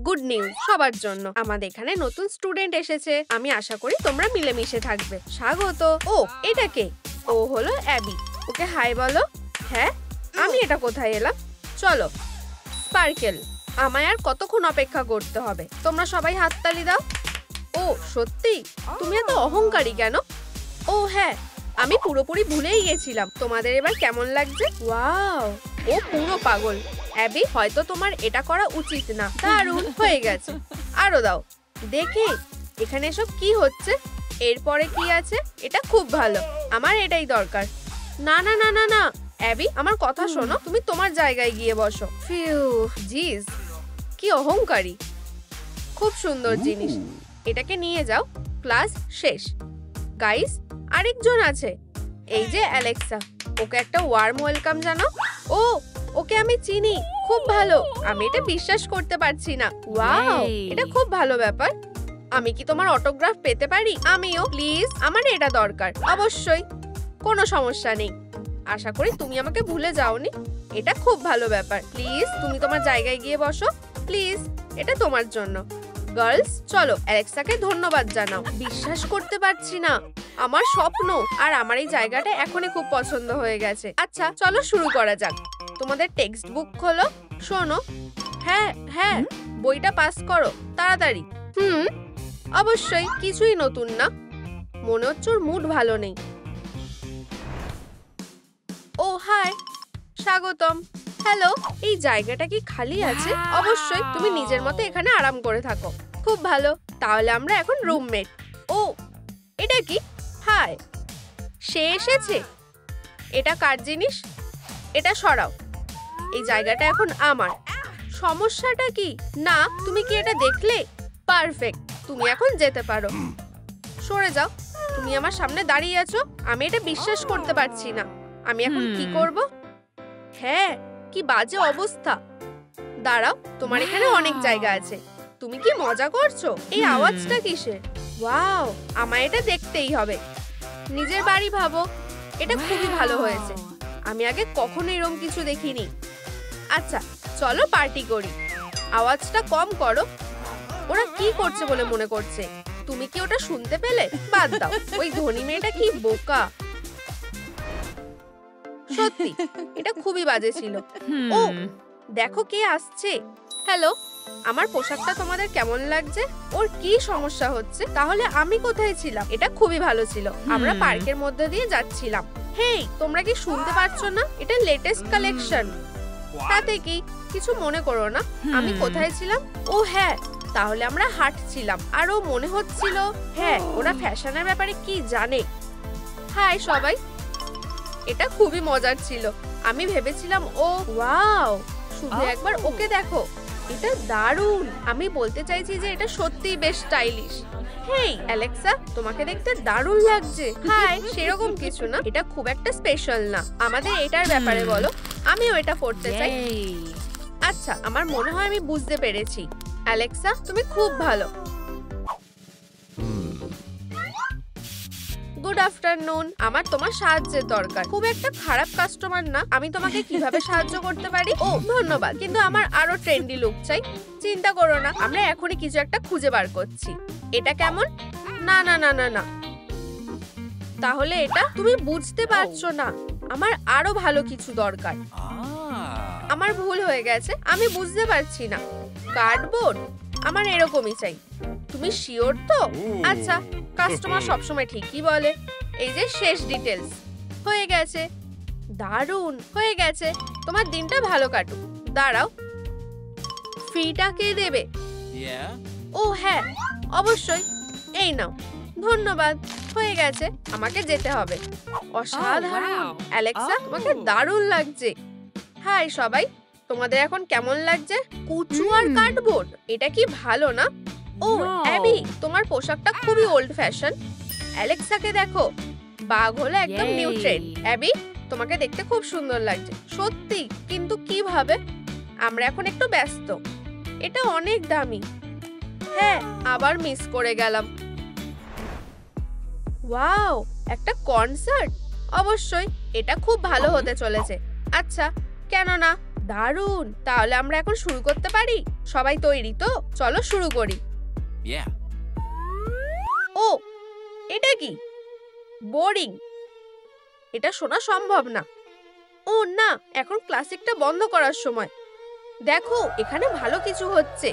Good news সবার জন্য, আমাদের এখানে নতুন স্টুডেন্ট এসেছে। আমি আশা করি তোমরা মিলেমিশে থাকবে। স্বাগত। ও এটা কে? ও হলো অ্যাবি। ওকে হাই বলো। হ্যাঁ, আমি এটা কোথায় এলাম? চলো স্পার্কেল, আমায় আর কতক্ষণ অপেক্ষা করতে হবে? তোমরা সবাই হাততালি দাও। ও সত্যি? তুমি এত অহংকারী কেন? ও হ্যাঁ, আমি পুরোপুরি ভুলেই গেছিলাম। তোমাদের এবার কেমন লাগছে? ওয়াও, ও পুরো পাগল। অ্যাবি, হয়তো তোমার এটা করা উচিত না। দারুণ হয়ে গেছে, আরো দাও দেখি। এখানে এসব কি হচ্ছে? এরপরে কি আছে? এটা খুব ভালো, আমার এটাই দরকার। না না না না না অ্যাবি, আমার কথা শোনো। তুমি তোমার জায়গায় গিয়ে বসো। ফিউ, জিজ কি অহংকারী। খুব সুন্দর জিনিস, এটাকে নিয়ে যাও। ক্লাস শেষ। গাইস, আরেকজন আছে, এই যে অ্যালেক্সা। ওকে একটা ওয়ার্ম ওয়েলকাম জানাও। ও, ওকে আমি চিনি, খুব ভালো। আমি এটা বিশ্বাস করতে পারছি না। ওয়াও, এটা খুব ভালো ব্যাপার। আমি কি তোমার অটোগ্রাফ পেতে পারি? আমিও, প্লিজ। আমার এটা দরকার। অবশ্যই, কোনো সমস্যা নেই। আশা করি তুমি আমাকে ভুলে যাওনি। এটা খুব ভালো ব্যাপার। প্লিজ তুমি তোমার জায়গায় গিয়ে বসো। প্লিজ, এটা তোমার জন্য। গার্লস, চলো অ্যালেক্সাকে ধন্যবাদ জানাও। বিশ্বাস করতে পারছি না, আমার স্বপ্ন আর আমার এই জায়গাটা এখনই খুব পছন্দ হয়ে গেছে। আচ্ছা চলো শুরু করা যাক। তোমাদের টেক্সট বুক খোলো। শোনো, হ্যাঁ হ্যাঁ, বইটা পাস করো তাড়াতাড়ি। অবশ্যই, কিছুই নতুন না। মনে হচ্ছে ওর মুড ভালো নেই। ও হাই, স্বাগতম। হ্যালো, এই জায়গাটা কি খালি আছে? অবশ্যই, তুমি নিজের মতো এখানে আরাম করে থাকো। খুব ভালো, তাহলে আমরা এখন রুমমেট। ও এটা কি? হাই, সে এসেছে। এটা কার জিনিস? এটা সরাও। এই জায়গাটা এখন আমার। সমস্যাটা কি? না, তুমি কি এটা দেখলে? পারফেক্ট, তুমি এখন যেতে পারো। সরে যাও, তুমি আমার সামনে দাঁড়িয়ে আছো। আমি এটা বিশ্বাস করতে পারছি না। আমি এখন কি করব? হ্যাঁ, কি বাজে অবস্থা। দাঁড়াও, তোমার এখানে অনেক জায়গা আছে। তুমি কি মজা করছো? এই আওয়াজটা কিসের? ওয়াও, আমায় এটা দেখতেই হবে। নিজের বাড়ি ভাবো। এটা খুবই ভালো হয়েছে। আমি আগে কখনো এরকম কিছু দেখিনি। আচ্ছা চলো পার্টি করি। আওয়াজটা কম করো। ওরা কি করছে বলে মনে করছে? তুমি কি ওটা শুনতে পেলে? বাদ দাও, ওই ধনী মেয়েটা কি বোকা। সত্যি, এটা খুবই বাজে ছিল। ও দেখো কে আসছে। হ্যালো, আমার পোশাকটা তোমাদের কেমন লাগছে? ওর কি সমস্যা হচ্ছে? তাহলে আমি কোথায় ছিলাম? এটা খুবই ভালো ছিল। আমরা পার্কের মধ্যে দিয়ে যাচ্ছিলাম। হেই, তোমরা কি শুনতে পাচ্ছ না? এটা লেটেস্ট কালেকশন। তাতে কি, কিছু মনে করো না। আমি কোথায় ছিলাম? ও হ্যাঁ, তাহলে আমরা হাঁটছিলাম। আর ও মনে হচ্ছিল, হ্যাঁ, ওরা ফ্যাশনের ব্যাপারে কি জানে। হাই সবাই, এটা খুবই মজার ছিল। আমি ভেবেছিলাম ও ওয়াও, শুধু একবার ওকে দেখো, এটা দারুণ। আমি বলতে চাইছি যে এটা সত্যিই বেশ স্টাইলিশ। হেই অ্যালেক্সা, তোমাকে দেখতে দারুণ লাগছে। হাই, সেরকম কিছু না, এটা খুব একটা স্পেশাল না। আমাদের এটার ব্যাপারে বলো। আমিও এটা পড়তে চাই। আচ্ছা, আমার মনে হয় আমি বুঝতে পেরেছি। অ্যালেক্সা, তুমি খুব ভালো। Good afternoon. আমার তোমার সাহায্যের দরকার। খুব একটা খারাপ কাস্টমার না। আমি তোমাকে কিভাবে সাহায্য করতে পারি? ও ধন্যবাদ, কিন্তু আমার আরো ট্রেন্ডি লুক চাই। চিন্তা করো না, আমরা এখনই কিছু একটা খুঁজে বার করছি। এটা কেমন? না না না না না, তাহলে এটা? তুমি বুঝতে পারছো না, আমার আরো ভালো কিছু দরকার। আমার ভুল হয়ে গেছে, আমি বুঝতে পারছি না। কার্ডবোর্ড? আমার এরকমই চাই। তুমি শিওর তো? আচ্ছা, কাস্টমার সবসময় ঠিকই বলে। এই যে শেষ ডিটেলস। হয়ে গেছে, দারুণ হয়ে গেছে। তোমার দিনটা ভালো কাটুক। দাঁড়াও, ফিটা কে দেবে? ও হ্যাঁ, অবশ্যই। এই নাও। ধন্যবাদ, হয়ে গেছে। আমাকে যেতে হবে। অসাধারণ অ্যালেক্সা, তোমাকে দারুণ লাগছে। হাই সবাই, তোমাদের এখন কেমন লাগছে? কুচু আর কার্ডবোর্ড, এটা কি ভালো না? ও অ্যাবি, তোমার পোশাকটা খুবই ওল্ড ফ্যাশন। অ্যালেক্সাকে দেখো, বাঘ হলো একদম নিউ ট্রেন্ড। অ্যাবি, তোমাকে দেখতে খুব সুন্দর লাগছে। সত্যি, কিন্তু কিভাবে? আমরা এখন একটু ব্যস্ত। এটা অনেক দামি। হ্যাঁ, আবার মিস করে গেলাম। ওয়াও, একটা কনসার্ট। অবশ্যই, এটা খুব ভালো হতে চলেছে। আচ্ছা, কেন না, দারুণ, তাহলে আমরা এখন শুরু করতে পারি? সবাই তৈরি তো? চলো শুরু করি। ও, এটা কি? বোরিং, এটা শোনা সম্ভব না। ও না, এখন ক্লাসিকটা বন্ধ করার সময়। দেখো, এখানে ভালো কিছু হচ্ছে।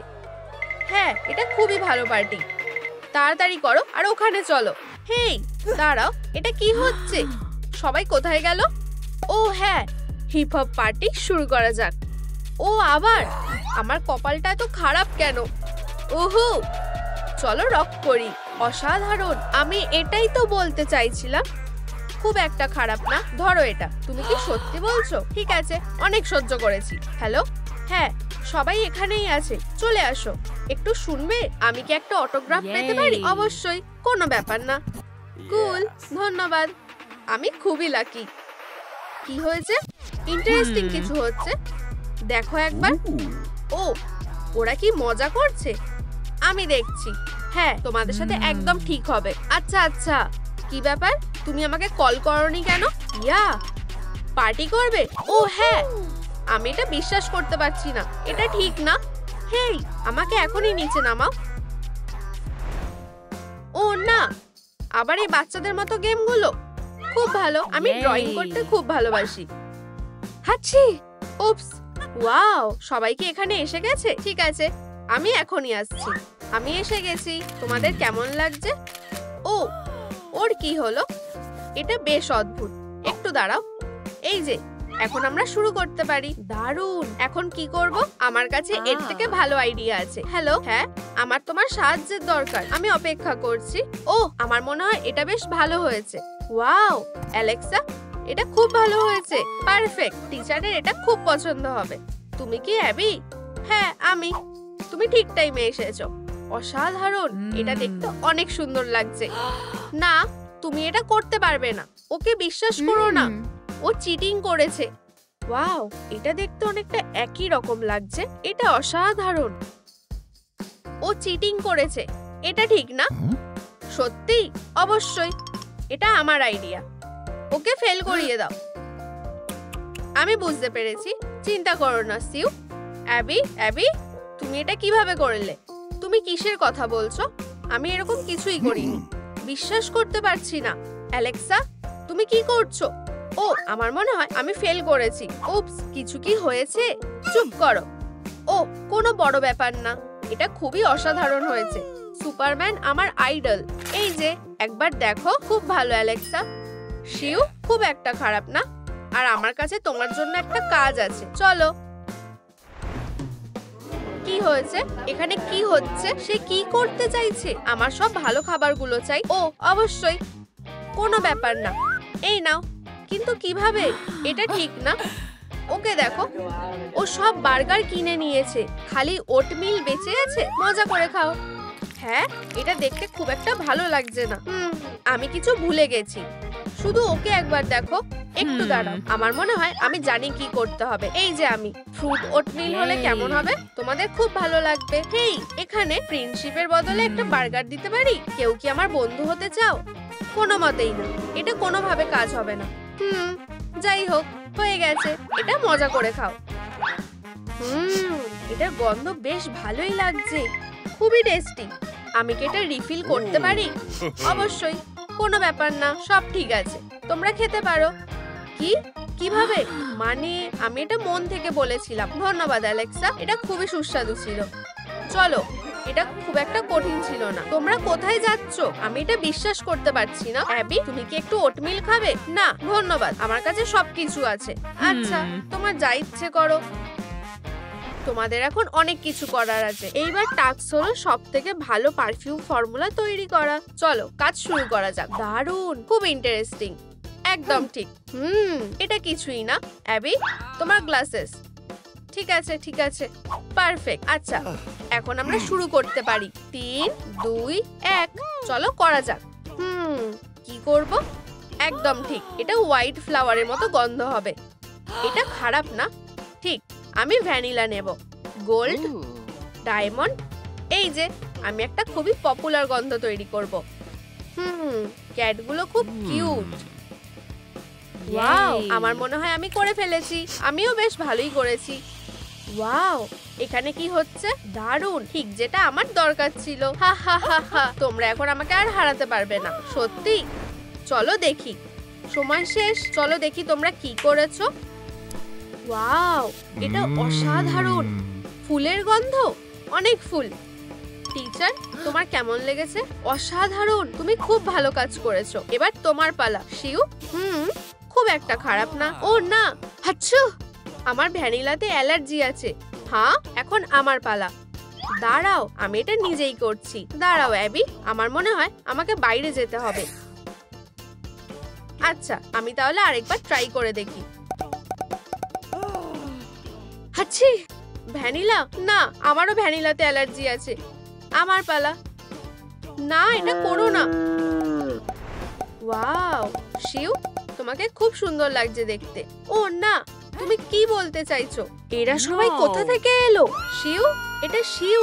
হ্যাঁ, এটা খুবই ভালো পার্টি। তাড়াতাড়ি করো আর ওখানে চলো। হেই, দাঁড়াও, এটা কি হচ্ছে? সবাই কোথায় গেল? ও হ্যাঁ, হিপ হপ পার্টি শুরু করা যাক। ও আবার, আমার কপালটা তো খারাপ কেন? ওহো, চলো রক করি। অসাধারণ, আমি এটাই তো বলতে চাইছিলাম। খুব একটা খারাপ না। ধরো এটা। তুমি কি সত্যি বলছো? ঠিক আছে, অনেক সহ্য করেছি। হ্যালো, হ্যাঁ, সবাই এখানেই আছে, চলে আসো। একটু শুনবে? আমি কি একটা অটোগ্রাফ পেতে পারি? অবশ্যই, কোনো ব্যাপার না। কুল, ধন্যবাদ। আমি খুবই লাকি। কি হয়েছে? ইন্টারেস্টিং কিছু হচ্ছে, দেখো একবার। ও, ওরা কি মজা করছে? আমি দেখছি। হ্যাঁ, তোমাদের সাথে একদম ঠিক হবে। আচ্ছা আচ্ছা, কি ব্যাপার? তুমি আমাকে কল করোনি কেন? ইয়া, পার্টি করবে? ও হ্যাঁ, আমি এটা বিশ্বাস করতে পারছি না। এটা ঠিক না। হেই, আমাকে এখনই নিচে নামাও। ও না, আবার এই বাচ্চাদের মতো গেমগুলো? খুব ভালো, আমি ড্রয়িং করতে খুব ভালোবাসি। হাচ্ছি, উপস, ওয়াও, সবাই কি এখানে এসে গেছে? ঠিক আছে, আমি এখনই আসছি। আমি এসে গেছি। তোমাদের কেমন লাগছে? ও, ওর কি হলো? এটা বেশ অদ্ভুত। একটু দাঁড়াও। এই যে, এখন আমরা শুরু করতে পারি। দারুণ, এখন কি করব? আমার কাছে এর থেকে ভালো আইডিয়া আছে। হ্যালো, হ্যাঁ, আমার তোমার সাহায্যের দরকার। আমি অপেক্ষা করছি। ও, আমার মনে হয় এটা বেশ ভালো হয়েছে। ওয়াও, অ্যালেক্সা, এটা খুব ভালো হয়েছে। পারফেক্ট, টিচারের এটা খুব পছন্দ হবে। তুমি কি অ্যাবি? হ্যাঁ, আমি। তুমি ঠিক টাইমে এসেছো। অসাধারণ, এটা দেখতে অনেক সুন্দর লাগছে। না, তুমি এটা করতে পারবে না। ওকে বিশ্বাস করো না, ও চিটিং করেছে। ওয়াও, এটা দেখতে অনেকটা একই রকম লাগছে। এটা অসাধারণ। ও চিটিং করেছে, এটা ঠিক না। সত্যি? অবশ্যই, এটা আমার আইডিয়া। ওকে ফেল করিয়ে দাও। আমি বুঝতে পেরেছি, চিন্তা করো না সিউ। অ্যাবি, অ্যাবি, তুমি এটা কিভাবে করলে? তুমি কিসের কথা বলছো? আমি এরকম কিছুই করিনি। বিশ্বাস করতে পারছি না। অ্যালেক্সা, তুমি কি করছো? ও, আমার মনে হয় আমি ফেল করেছি। উপস, কিছু কি হয়েছে? চুপ করো। ও, কোনো বড় ব্যাপার না। এটা খুবই অসাধারণ হয়েছে। সুপারম্যান আমার আইডল। এই যে, একবার দেখো, খুব ভালো অ্যালেক্সা। শিউ, খুব একটা খারাপ না। আর আমার কাছে তোমার জন্য একটা কাজ আছে, চলো। কি হয়েছে? এখানে কি হচ্ছে? সে কি করতে চাইছে? আমার সব ভালো খাবারগুলো চাই। ও, অবশ্যই, কোনো ব্যাপার না। এই নাও। কিন্তু কিভাবে? এটা ঠিক না। ওকে দেখো, ও সব বার্গার কিনে নিয়েছে, খালি ওটমিল বেঁচে আছে। মজা করে খাও। হ্যাঁ, এটা দেখতে খুব একটা ভালো লাগছে না। আমি কিছু ভুলে গেছি। শুধু ওকে একবার দেখো। একটু দাঁড়াও, আমার মনে হয় আমি জানি কি করতে হবে। এই যে, আমি ফ্রুট ওটমিল হলে কেমন হবে? তোমাদের খুব ভালো লাগবে। হেই, এখানে ফ্রেন্ডশিপের বদলে একটা বার্গার দিতে পারি। কেউ কি আমার বন্ধু হতে চাও? কোনো মতেই না, এটা কোনোভাবে কাজ হবে না। যাই হোক, হয়ে গেছে। এটা মজা করে খাও। এটার গন্ধ বেশ ভালোই লাগছে, খুবই টেস্টি। আমি কি এটা রিফিল করতে পারি? অবশ্যই, কোনো ব্যাপার না, সব ঠিক আছে, তোমরা খেতে পারো। কি? কিভাবে? মানে, আমি এটা মন থেকে বলেছিলাম। ধন্যবাদ অ্যালেক্সা, এটা খুবই সুস্বাদু ছিল। চলো, এটা খুব একটা কঠিন ছিল না। তোমরা কোথায় যাচ্ছ? আমি এটা বিশ্বাস করতে পারছি না। অ্যাবি, তুমি কি একটু ওটমিল খাবে? না ধন্যবাদ, আমার কাছে সবকিছু আছে। আচ্ছা, তোমার যা ইচ্ছে করো। তোমাদের এখন অনেক কিছু করার আছে। এইবার টাস্ক হলো সব থেকে ভালো পারফিউম ফর্মুলা তৈরি করা। চলো, কাজ শুরু করা যাক। দারুণ, খুব ইন্টারেস্টিং। একদম ঠিক। এটা কিছুই না। অ্যাবি, তোমার গ্লাসেস। ঠিক আছে, ঠিক আছে, পারফেক্ট। আচ্ছা, এখন আমরা শুরু করতে পারি। 3, 2, 1, চলো করা যাক। কি করব? একদম ঠিক, এটা হোয়াইট ফ্লাওয়ারের মতো গন্ধ হবে। এটা খারাপ না। ঠিক, আমি ভ্যানিলা নেব। Gold, diamond. এই যে, আমি একটা খুবই পপুলার গন্ধ তৈরি করব। ক্যাটগুলো খুব কিউট। ওয়াও, আমার মনে হয় আমি করে ফেলেছি। আমিও বেশ ভালোই করেছি। ওয়াও, এখানে কি হচ্ছে? দারুণ, ঠিক যেটা আমার দরকার ছিল। হা হা হা হা, তোমরা এখন আমাকে আর হারাতে পারবে না। সত্যি? চলো দেখি। সময় শেষ, চলো দেখি তোমরা কি করেছো। ওয়াও, এটা অসাধারণ। ফুলের গন্ধ, অনেক ফুল। টিচার, তোমার কেমন লেগেছে? অসাধারণ, তুমি খুব ভালো কাজ করেছো। এবার তোমার পালা। শিউ, খুব একটা খারাপ না। ও না, হাচ্ছু, আমার ভ্যানিলাতে অ্যালার্জি আছে। হ্যাঁ, এখন আমার পালা। দাঁড়াও, আমি এটা নিজেই করছি। দাঁড়াও অ্যাবি, আমার মনে হয় আমাকে বাইরে যেতে হবে। আচ্ছা, আমি তাহলে আরেকবার ট্রাই করে দেখি। হাচ্ছি, ভ্যানিলা? না, আমারও ভ্যানিলাতে অ্যালার্জি আছে। আমার পালা। না, এটা করো না। ওয়াও, শিউ, তোমাকে খুব সুন্দর লাগছে দেখতে। ও না, তুমি কি বলতে চাইছো? এরা সবাই কোথা থেকে এলো? শিউ, এটা শিউ।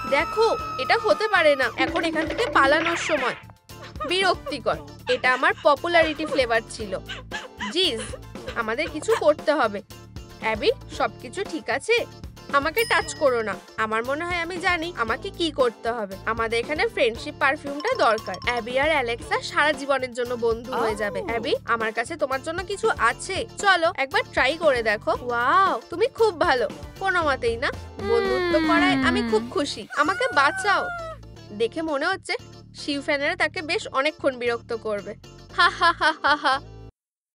দেখো, এটা হতে পারে না। এখন এখান থেকে পালানোর সময়। বিরক্তিকর। এটা আমার পপুলারিটি ফ্লেভার ছিল। জিজ, আমাদের কিছু করতে হবে। অ্যাবি, সবকিছু ঠিক আছে? আমাকে টাচ করো না। আমার মনে হয় আমি জানি আমাকে কি করতে হবে। আমাদের এখানে ফ্রেন্ডশিপ পারফিউমটা দরকার। অ্যাবি আর অ্যালেক্সা সারা জীবনের জন্য বন্ধু হয়ে যাবে। অ্যাবি, আমার কাছে তোমার জন্য কিছু আছে। চলো একবার ট্রাই করে দেখো। ওয়াও, তুমি খুব ভালো। কোনো মতেই না। বন্ধুত্ব করায় আমি খুব খুশি। আমাকে বাঁচাও। দেখে মনে হচ্ছে শিউ ফ্যানেরা তাকে বেশ অনেকক্ষণ বিরক্ত করবে। হা হা হা হা হা।